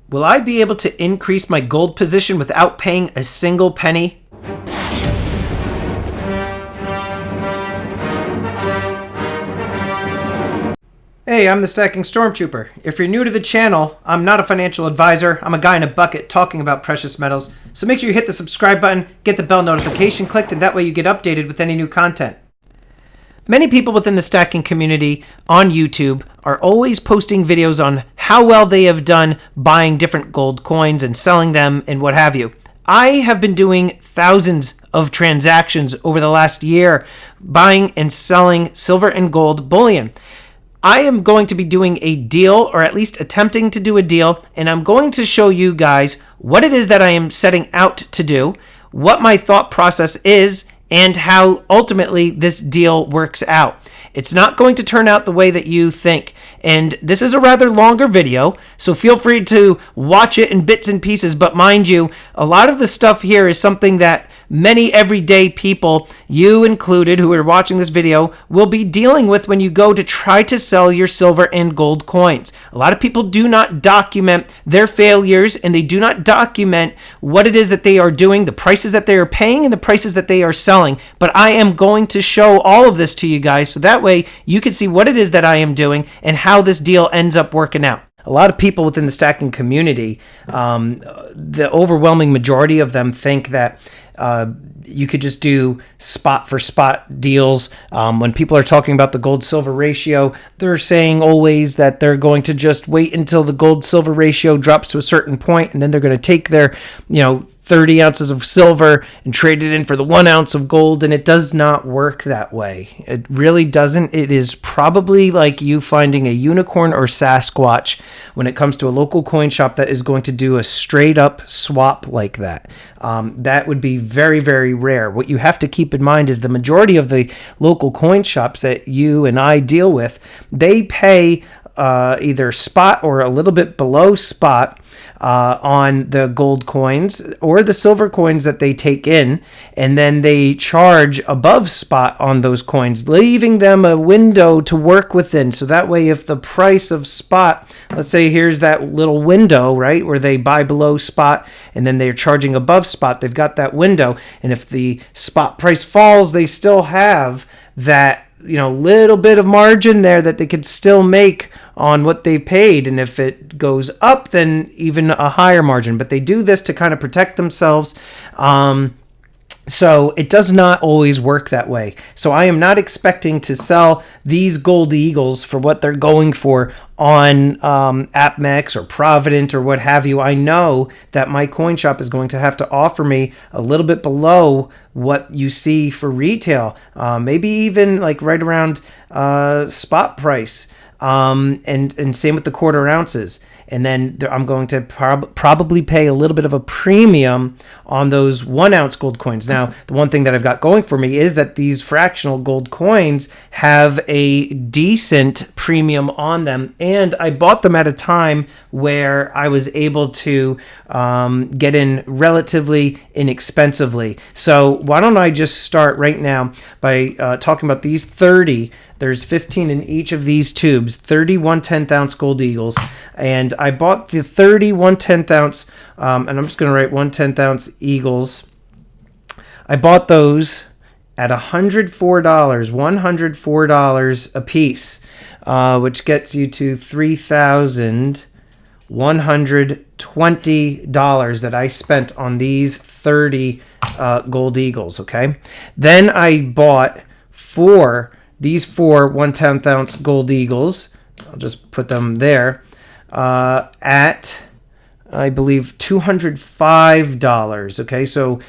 Will I be able to increase my gold position without paying a single penny? Hey, I'm the Stacking Stormtrooper. If you're new to the channel, I'm not a financial advisor. I'm a guy in a bucket talking about precious metals. So make sure you hit the subscribe button, get the bell notification clicked, and that way you get updated with any new content. Many people within the stacking community on YouTube are always posting videos on how well they have done buying different gold coins and selling them and what have you. I have been doing thousands of transactions over the last year buying and selling silver and gold bullion. I am going to be doing a deal, or at least attempting to do a deal, and I'm going to show you guys what it is that I am setting out to do, what my thought process is, and how ultimately this deal works out. It's not going to turn out the way that you think. And this is a rather longer video, so feel free to watch it in bits and pieces. But mind you, a lot of the stuff here is something that many everyday people, you included, who are watching this video, will be dealing with when you go to try to sell your silver and gold coins. A lot of people do not document their failures, and they do not document what it is that they are doing, the prices that they are paying, and the prices that they are selling. But I am going to show all of this to you guys, so that way you can see what it is that I am doing and how this deal ends up working out. A lot of people within the stacking community, the overwhelming majority of them think that you could just do spot for spot deals. When people are talking about the gold silver ratio, they're saying always that they're going to just wait until the gold silver ratio drops to a certain point, and then they're going to take their 30 ounces of silver and trade it in for the 1 ounce of gold, and it does not work that way. It really doesn't. It is probably like you finding a unicorn or Sasquatch when it comes to a local coin shop that is going to do a straight up swap like that. That would be very, very rare. What you have to keep in mind is the majority of the local coin shops that you and I deal with, they pay either spot or a little bit below spot on the gold coins or the silver coins that they take in, and then they charge above spot on those coins, leaving them a window to work within. So that way, if the price of spot, let's say here's that little window, right, where they buy below spot and then they're charging above spot, they've got that window, and if the spot price falls, they still have that little bit of margin there that they could still make on what they paid, and if it goes up, then even a higher margin. But they do this to kind of protect themselves. So it does not always work that way. So I am not expecting to sell these gold eagles for what they're going for on AppMex or Provident or what have you. I know that my coin shop is going to have to offer me a little bit below what you see for retail, maybe even like right around spot price, and same with the quarter ounces. And then I'm going to probably pay a little bit of a premium on those 1 ounce gold coins. Now, the one thing that I've got going for me is that these fractional gold coins have a decent premium on them. And I bought them at a time where I was able to get in relatively inexpensively. So why don't I just start right now by talking about these 30. There's 15 in each of these tubes, 30 1/10 ounce gold eagles. And I bought the 30 1/10 ounce, and I'm just going to write 1/10 ounce eagles. I bought those at $104 a piece, which gets you to $3,120 that I spent on these 30 gold eagles, okay? Then I bought these four 1/10 ounce gold eagles. I'll just put them there at, I believe, $205. Okay, so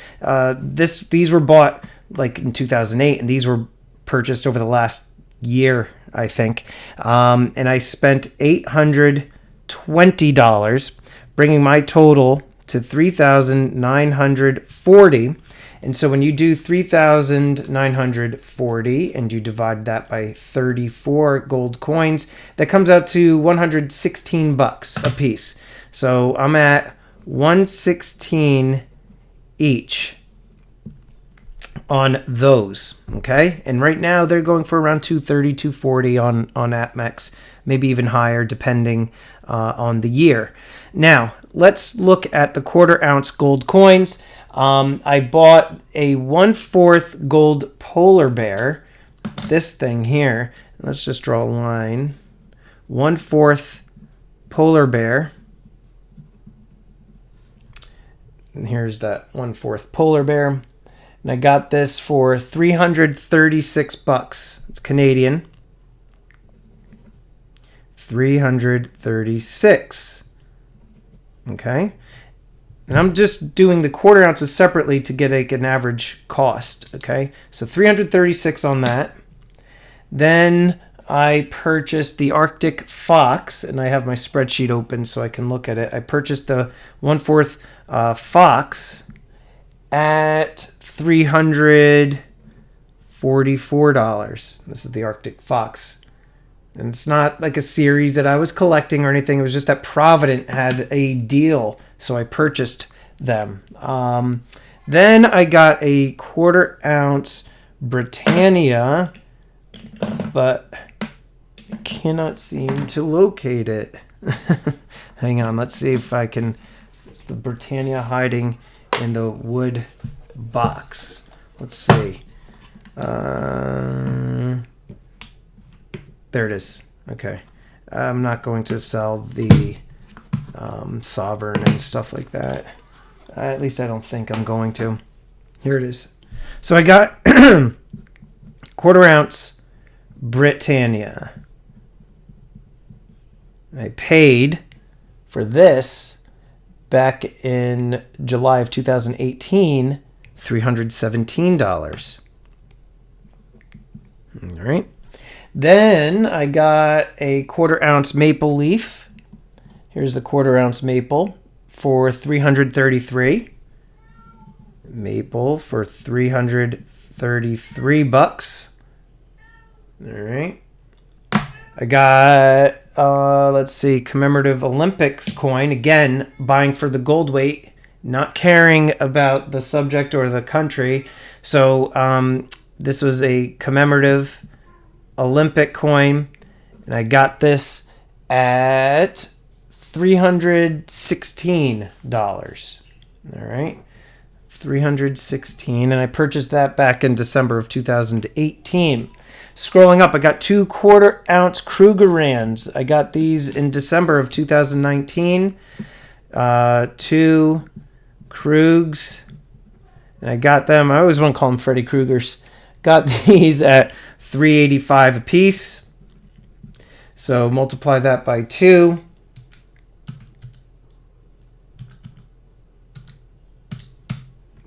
these were bought like in 2008, and these were purchased over the last year, I think. And I spent $820, bringing my total to $3,940. And so when you do 3,940 and you divide that by 34 gold coins, that comes out to $116 a piece. So I'm at $116 each on those, okay? And right now they're going for around $230, $240 on AppMex, maybe even higher depending on the year. Now, let's look at the quarter-ounce gold coins. I bought a 1/4 gold polar bear, this thing here. Let's just draw a line. 1/4 polar bear. And here's that 1/4 polar bear. And I got this for $336. It's Canadian. 336. Okay. And I'm just doing the quarter ounces separately to get an average cost. Okay. So 336 on that. Then I purchased the Arctic Fox, and I have my spreadsheet open so I can look at it. I purchased the 1/4 Fox at $344. This is the Arctic Fox. And it's not like a series that I was collecting or anything. It was just that Provident had a deal, so I purchased them. Then I got a quarter-ounce Britannia, but I cannot seem to locate it. Hang on, let's see if I can. It's the Britannia hiding in the wood box. Let's see. There it is. Okay. I'm not going to sell the Sovereign and stuff like that. At least I don't think I'm going to. Here it is. So I got quarter-ounce Britannia. I paid for this back in July of 2018, $317. All right. Then I got a quarter-ounce maple leaf. Here's the quarter-ounce maple for $333. Maple for $333. All right. I got, let's see, commemorative Olympics coin. Again, buying for the gold weight, not caring about the subject or the country. So this was a commemorative Olympic coin, and I got this at $316. All right. $316, and I purchased that back in December of 2018. Scrolling up, I got 2 quarter-ounce Krugerrands. I got these in December of 2019. 2 Krugs, and I got them. I always want to call them Freddy Kruegers. Got these at $385 a piece. So multiply that by 2.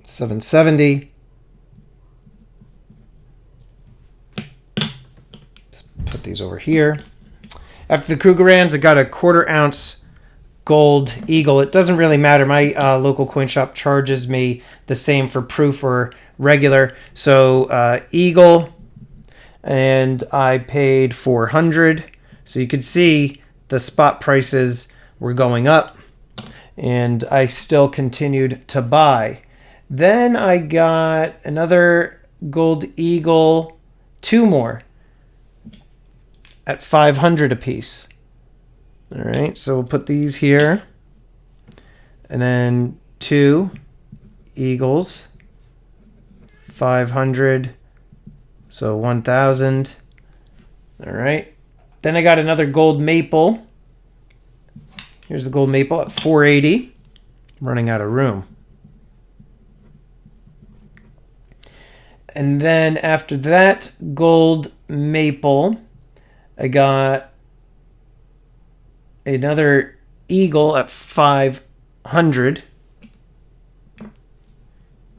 $770. Let's put these over here. After the Krugerrands, I got a quarter-ounce gold eagle. It doesn't really matter. My local coin shop charges me the same for proof or regular. So eagle, and I paid $400. So you could see the spot prices were going up, and I still continued to buy. Then I got another gold eagle, 2 more at $500 a piece. All right, so we'll put these here, and then 2 eagles, 500, so 1,000. All right. Then I got another gold maple. Here's the gold maple at $480. I'm running out of room. And then after that gold maple, I got another eagle at $500.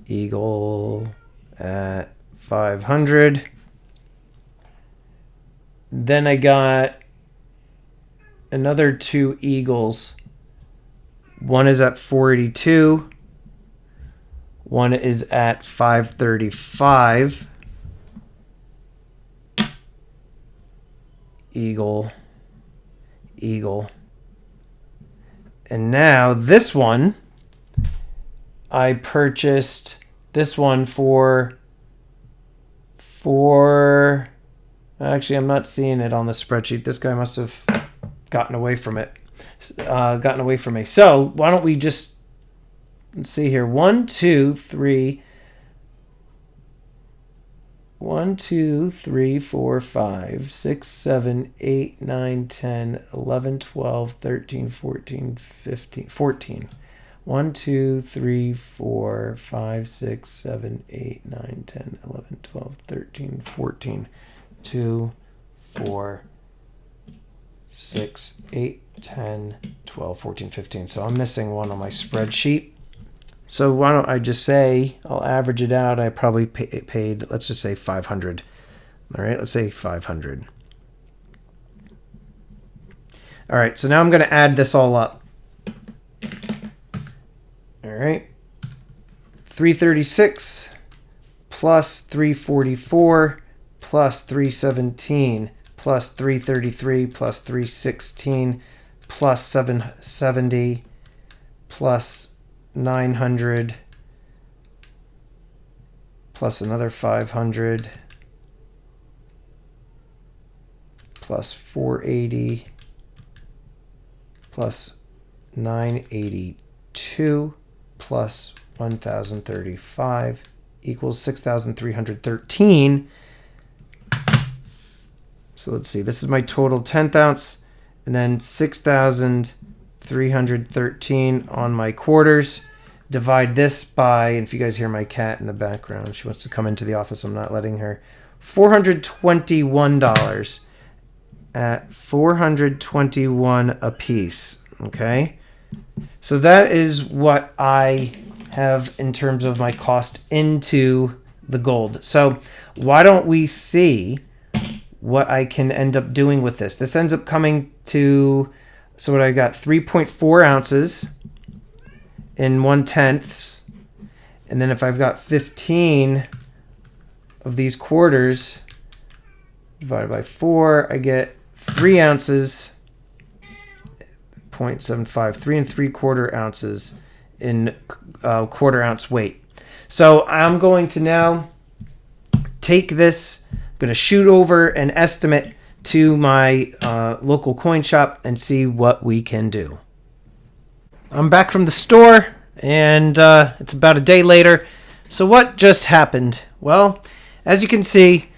Eagle at $500. Then I got another 2 eagles. One is at $482. One is at $535. Eagle. And now this one, I purchased this one for actually, I'm not seeing it on the spreadsheet. This guy must have gotten away from it. gotten away from me. So why don't we just, let's see here. 1, 2, 3, 4, 5, 6, 7, 8, 9, 10, 11, 12, 13, 14, 15, 14. 1, 2, 3, 4, 5, 6, 7, 8, 9, 10, 11, 12, 13, 14. 2, 4, 6, 8, 10, 12, 14, 15. So I'm missing one on my spreadsheet. So why don't I just say, I'll average it out. I probably paid, let's just say 500. All right, let's say 500. All right, so now I'm going to add this all up. All right, 336 plus 344 plus 317 plus 333 plus 316 plus 770 plus 900 plus another 500 plus 480 plus 982 plus 1035 equals 6,313. So let's see, this is my total 10th ounce, and then 6,313 on my quarters. Divide this by, and if you guys hear my cat in the background, she wants to come into the office, I'm not letting her, $421 at $421 a piece, okay? So that is what I have in terms of my cost into the gold. So why don't we see what I can end up doing with this? This ends up coming to, so what I got, 3.4 ounces in 1/10. And then if I've got 15 of these quarters divided by 4, I get 3 ounces, 0.75, 3 3/4 ounces in quarter ounce weight. So I'm going to now take this, I'm going to shoot over an estimate to my local coin shop and see what we can do. I'm back from the store, and it's about a day later. So what just happened? Well, as you can see,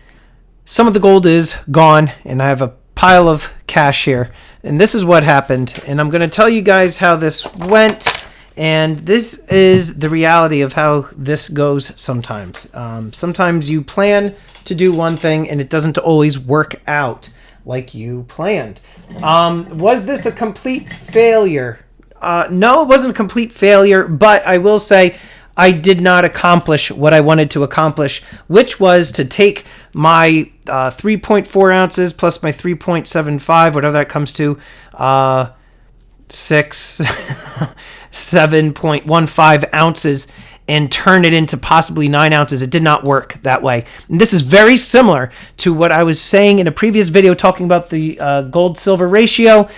some of the gold is gone, and I have a pile of cash here. And this is what happened, and I'm going to tell you guys how this went. And this is the reality of how this goes sometimes. Sometimes you plan to do one thing, and it doesn't always work out like you planned. Was this a complete failure? No, it wasn't a complete failure, but I will say I did not accomplish what I wanted to accomplish, which was to take my 3.4 ounces plus my 3.75, whatever that comes to, 7.15 ounces, and turn it into possibly 9 ounces. It did not work that way. And this is very similar to what I was saying in a previous video talking about the gold-silver ratio.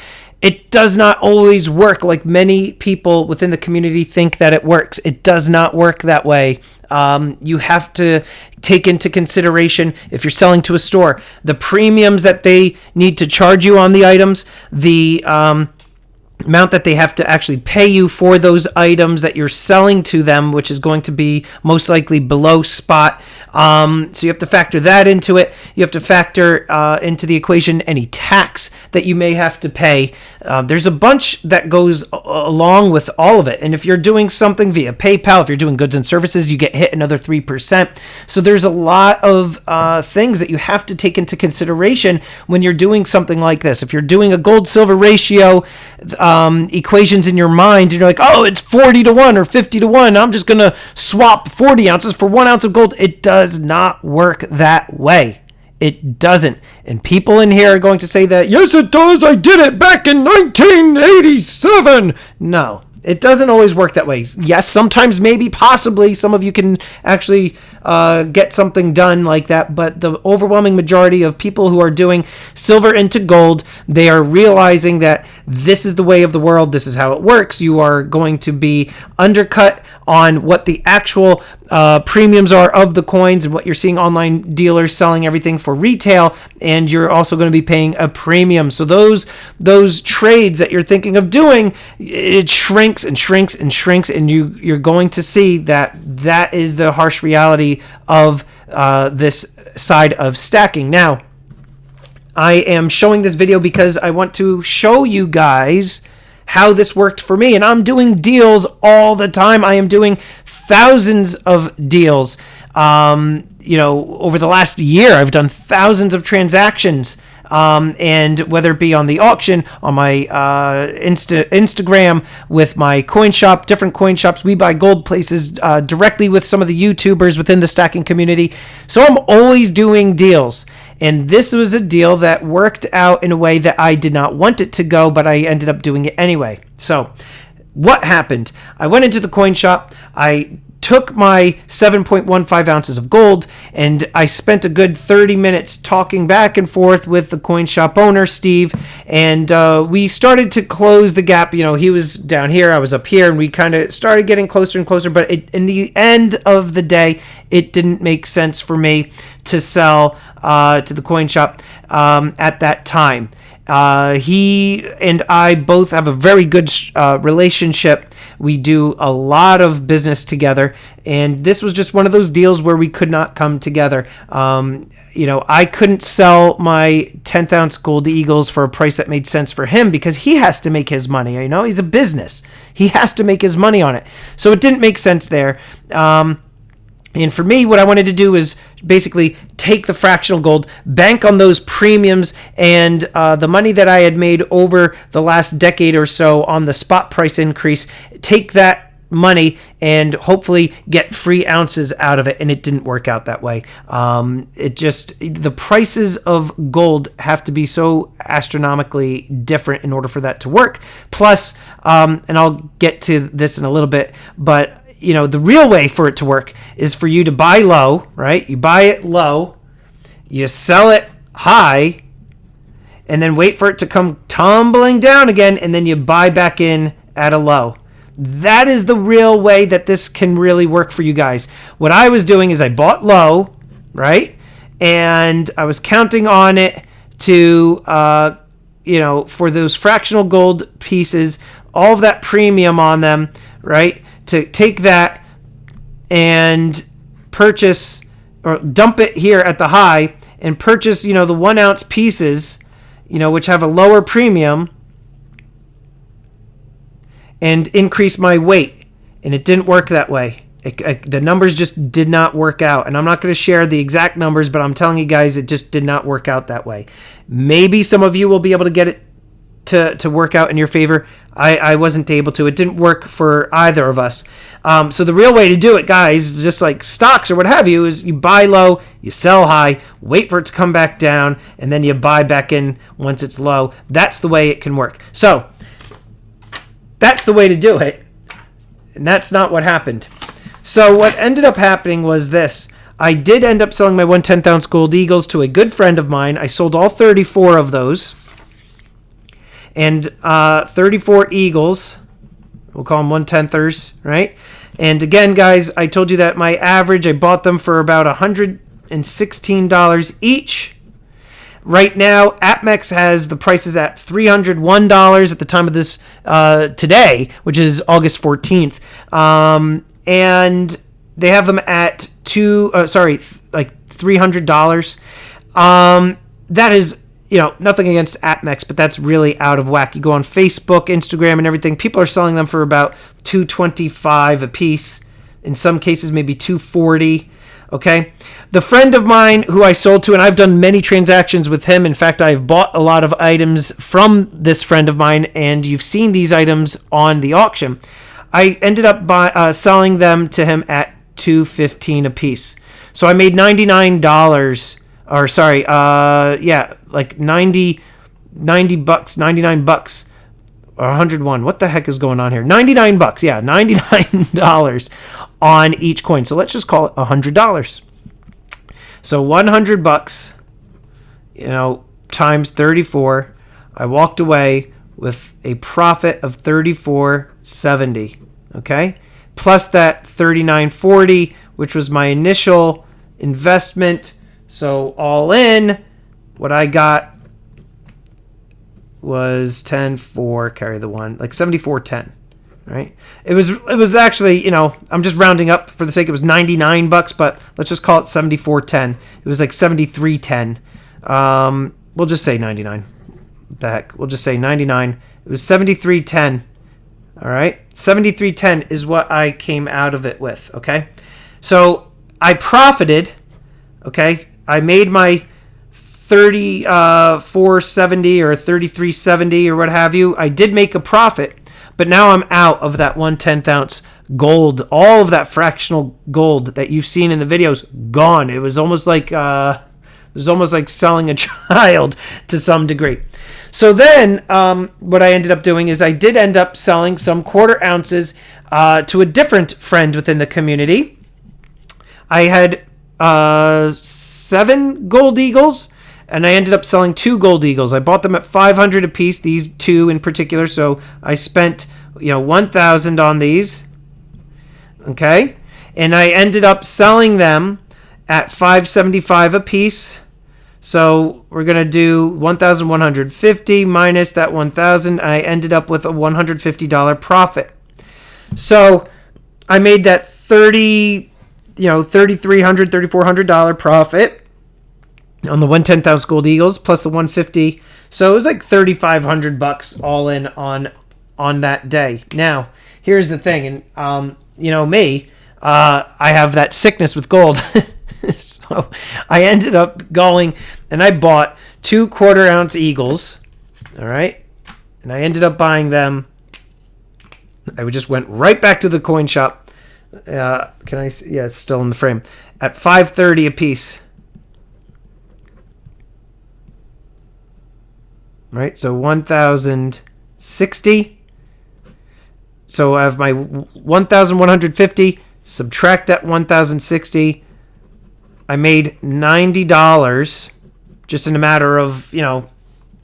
It does not always work like many people within the community think that it works. It does not work that way. You have to take into consideration, if you're selling to a store, the premiums that they need to charge you on the items, the amount that they have to actually pay you for those items that you're selling to them, which is going to be most likely below spot. So you have to factor that into it. You have to factor into the equation any tax that you may have to pay. There's a bunch that goes along with all of it. And if you're doing something via PayPal, if you're doing goods and services, you get hit another 3%. So there's a lot of things that you have to take into consideration when you're doing something like this. If you're doing a gold-silver ratio equations in your mind, and you're like, oh, it's 40 to 1 or 50 to 1. I'm just going to swap 40 ounces for 1 ounce of gold. It does not work that way. It doesn't. And people in here are going to say that, yes, it does. I did it back in 1987. No, it doesn't always work that way. Yes, sometimes, maybe, possibly, some of you can actually get something done like that. But the overwhelming majority of people who are doing silver into gold, they are realizing that this is the way of the world. This is how it works. You are going to be undercut on what the actual premiums are of the coins and what you're seeing online dealers selling everything for retail, and you're also going to be paying a premium. So those trades that you're thinking of doing, it shrinks and shrinks and shrinks, and you're going to see that is the harsh reality of this side of stacking. Now, I am showing this video because I want to show you guys how this worked for me. And I'm doing deals all the time. I am doing thousands of deals. Over the last year, I've done thousands of transactions. And whether it be on the auction, on my Instagram, with my coin shop, different coin shops, we buy gold places, directly with some of the YouTubers within the stacking community. So I'm always doing deals. And this was a deal that worked out in a way that I did not want it to go, but I ended up doing it anyway. So what happened? I went into the coin shop. I took my 7.15 ounces of gold, and I spent a good 30 minutes talking back and forth with the coin shop owner, Steve, and we started to close the gap. He was down here, I was up here, and we kind of started getting closer and closer, but in the end of the day, it didn't make sense for me to sell to the coin shop at that time. He and I both have a very good relationship. We do a lot of business together, and this was just one of those deals where we could not come together. I couldn't sell my 10th ounce gold Eagles for a price that made sense for him because he has to make his money. He's a business. He has to make his money on it. So it didn't make sense there. And for me, what I wanted to do is basically take the fractional gold, bank on those premiums, and the money that I had made over the last decade or so on the spot price increase, take that money and hopefully get free ounces out of it. And it didn't work out that way. The prices of gold have to be so astronomically different in order for that to work. Plus, and I'll get to this in a little bit, but the real way for it to work is for you to buy low, right? You buy it low, you sell it high, and then wait for it to come tumbling down again, and then you buy back in at a low. That is the real way that this can really work for you guys. What I was doing is I bought low, right? And I was counting on it to, for those fractional gold pieces, all of that premium on them, right? To take that and purchase or dump it here at the high and purchase, the 1 ounce pieces, which have a lower premium, and increase my weight. And it didn't work that way. The numbers just did not work out. And I'm not going to share the exact numbers, but I'm telling you guys, it just did not work out that way. Maybe some of you will be able to get it to work out in your favor. I wasn't able to. It didn't work for either of us. So the real way to do it, guys, just like stocks or what have you, is you buy low, you sell high, wait for it to come back down, and then you buy back in once it's low. That's the way it can work. So that's the way to do it. And that's not what happened. So what ended up happening was this. I did end up selling my 1/10 ounce gold Eagles to a good friend of mine. I sold all 34 of those. And 34 Eagles, we'll call them 1/10ers, right? And again, guys, I told you that my average, I bought them for about $116 each. Right now, APMEX has the prices at $301 at the time of this today, which is August 14th. And they have them at $300. That is, nothing against APMEX, but that's really out of whack. You go on Facebook, Instagram, and everything. People are selling them for about $225 a piece. In some cases, maybe $240. Okay. The friend of mine who I sold to, and I've done many transactions with him. In fact, I've bought a lot of items from this friend of mine, and you've seen these items on the auction. I ended up selling them to him at $215 a piece. So I made $99. Or sorry, like 90 bucks, 99 bucks, or 101. What the heck is going on here? 99 bucks, yeah, $99 on each coin. So let's just call it $100. So 100 bucks, times 34. I walked away with a profit of $34.70. Okay, plus that $39.40, which was my initial investment. So all in, what I got was 10.4, carry the one, like 74.10. Right? It was actually, I'm just rounding up for the sake. It was $99, but let's just call it 74.10. It was like 73.10. We'll just say 99. What the heck? We'll just say 99. It was 73.10. All right, 73.10 is what I came out of it with. Okay, so I profited. Okay, I made my 34.70 or 33.70 or what have you. I did make a profit. But now I'm out of that 1/10 ounce gold. All of that fractional gold that you've seen in the videos, gone. It was almost like selling a child to some degree. So then what I ended up doing is I did end up selling some quarter ounces to a different friend within the community. I had 7 gold eagles. And I ended up selling 2 gold eagles. I bought them at $500 a piece, these 2 in particular. So I spent, $1,000 on these. Okay. And I ended up selling them at $575 a piece. So we're going to do $1,150 minus that $1,000. I ended up with a $150 profit. So I made that $3,300, $3,400 profit on the 1/10 ounce gold eagles plus the 150. So it was like $3,500 all in on that day. Now, here's the thing. And, me, I have that sickness with gold. So I ended up going and I bought 2 quarter ounce eagles. All right. And I ended up buying them. I just went right back to the coin shop. Can I see? Yeah, it's still in the frame at $5.30 a piece. Right, so 1,060. So I have my 1,150. Subtract that 1,060. I made $90 just in a matter of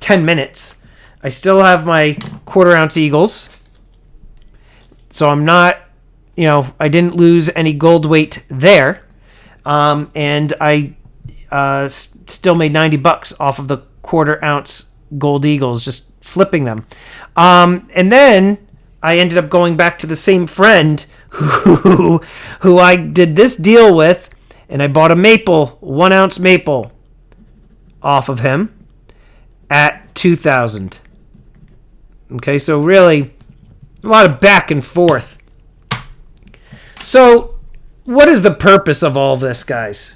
10 minutes. I still have my quarter ounce eagles, so I'm not I didn't lose any gold weight there, and I still made $90 off of the quarter ounce gold eagles, just flipping them. And then I ended up going back to the same friend who I did this deal with, and I bought a maple, 1 ounce maple off of him at $2,000. Okay, so really a lot of back and forth. So what is the purpose of all this, guys?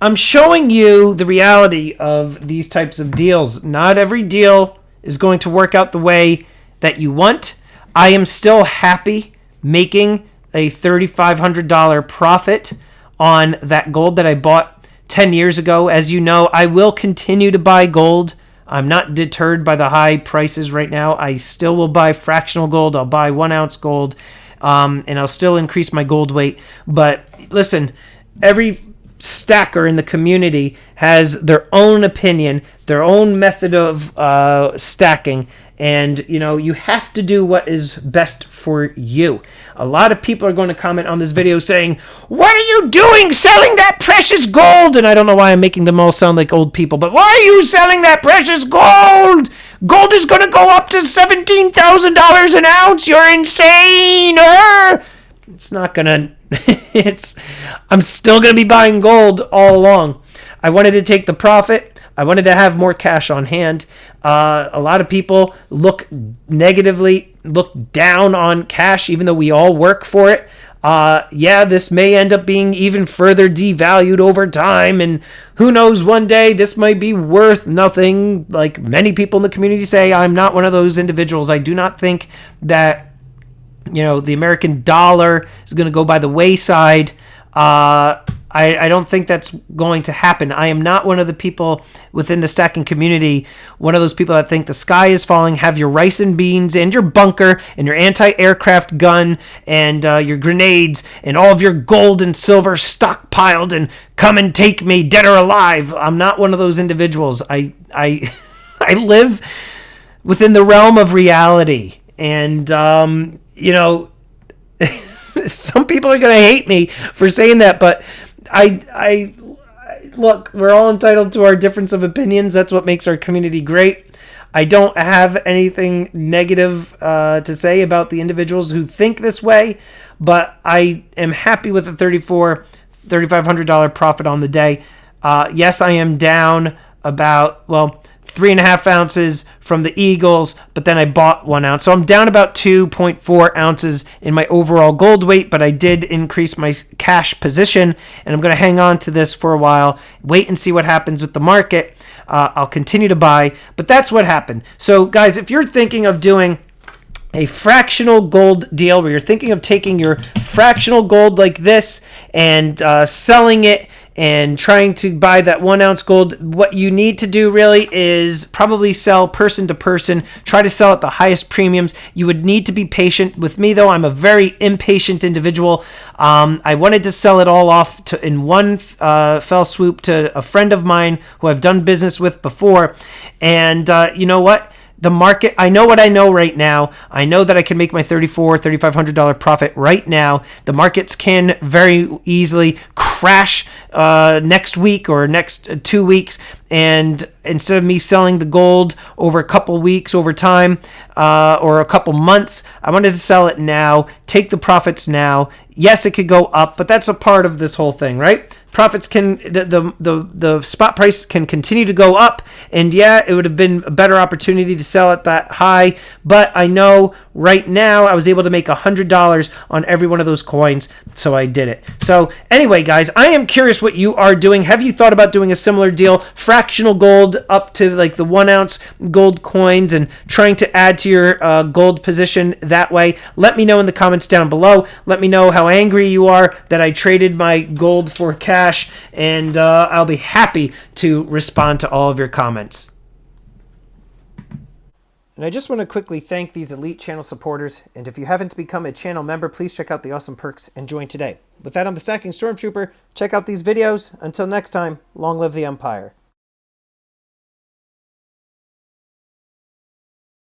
I'm showing you the reality of these types of deals. Not every deal is going to work out the way that you want. I am still happy making a $3,500 profit on that gold that I bought 10 years ago. As you know, I will continue to buy gold. I'm not deterred by the high prices right now. I still will buy fractional gold. I'll buy 1 ounce gold, and I'll still increase my gold weight. But listen, every stacker in the community has their own opinion, their own method of stacking, and you have to do what is best for you. A lot of people are going to comment on this video saying, "What are you doing selling that precious gold?" And I don't know why I'm making them all sound like old people, but why are you selling that precious gold? Gold is going to go up to $17,000 an ounce. You're insane. It's not going to I'm still going to be buying gold all along. I wanted to take the profit. I wanted to have more cash on hand. A lot of people look down on cash, even though we all work for it. This may end up being even further devalued over time, and who knows, one day this might be worth nothing. Like many people in the community say, I'm not one of those individuals. I do not think that the American dollar is going to go by the wayside. I don't think that's going to happen. I am not one of the people within the stacking community, one of those people that think the sky is falling, have your rice and beans and your bunker and your anti-aircraft gun and your grenades and all of your gold and silver stockpiled and come and take me dead or alive. I'm not one of those individuals. I live within the realm of reality. And, some people are going to hate me for saying that, but I look, we're all entitled to our difference of opinions. That's what makes our community great. I don't have anything negative to say about the individuals who think this way, but I am happy with the $3,500 profit on the day. Yes, I am down about, 3.5 ounces from the Eagles, but then I bought 1 ounce. So I'm down about 2.4 ounces in my overall gold weight, but I did increase my cash position, and I'm going to hang on to this for a while, wait and see what happens with the market. I'll continue to buy, but that's what happened. So guys, if you're thinking of doing a fractional gold deal where you're thinking of taking your fractional gold like this and selling it and trying to buy that 1 ounce gold, what you need to do really is probably sell person to person. Try to sell at the highest premiums. You would need to be patient. With me, though, I'm a very impatient individual. I wanted to sell it all off in one fell swoop to a friend of mine who I've done business with before. And you know what? The market, I know what I know right now. I know that I can make my $3,500 profit right now. The markets can very easily crash next week or next 2 weeks. And instead of me selling the gold over a couple weeks over time or a couple months, I wanted to sell it now, take the profits now. Yes, it could go up, but that's a part of this whole thing, right? Profits can, the spot price can continue to go up, and yeah, it would have been a better opportunity to sell at that high, but I know right now I was able to make $100 on every one of those coins, so I did it. So anyway, guys, I am curious what you are doing. Have you thought about doing a similar deal, fractional gold up to like the 1 ounce gold coins and trying to add to your gold position that way? Let me know in the comments down below. Let me know how angry you are that I traded my gold for cash, and I'll be happy to respond to all of your comments. And I just want to quickly thank these elite channel supporters, and if you haven't become a channel member, please check out the awesome perks and join today. With that, I'm the Stacking Stormtrooper. Check out these videos. Until next time, long live the Empire.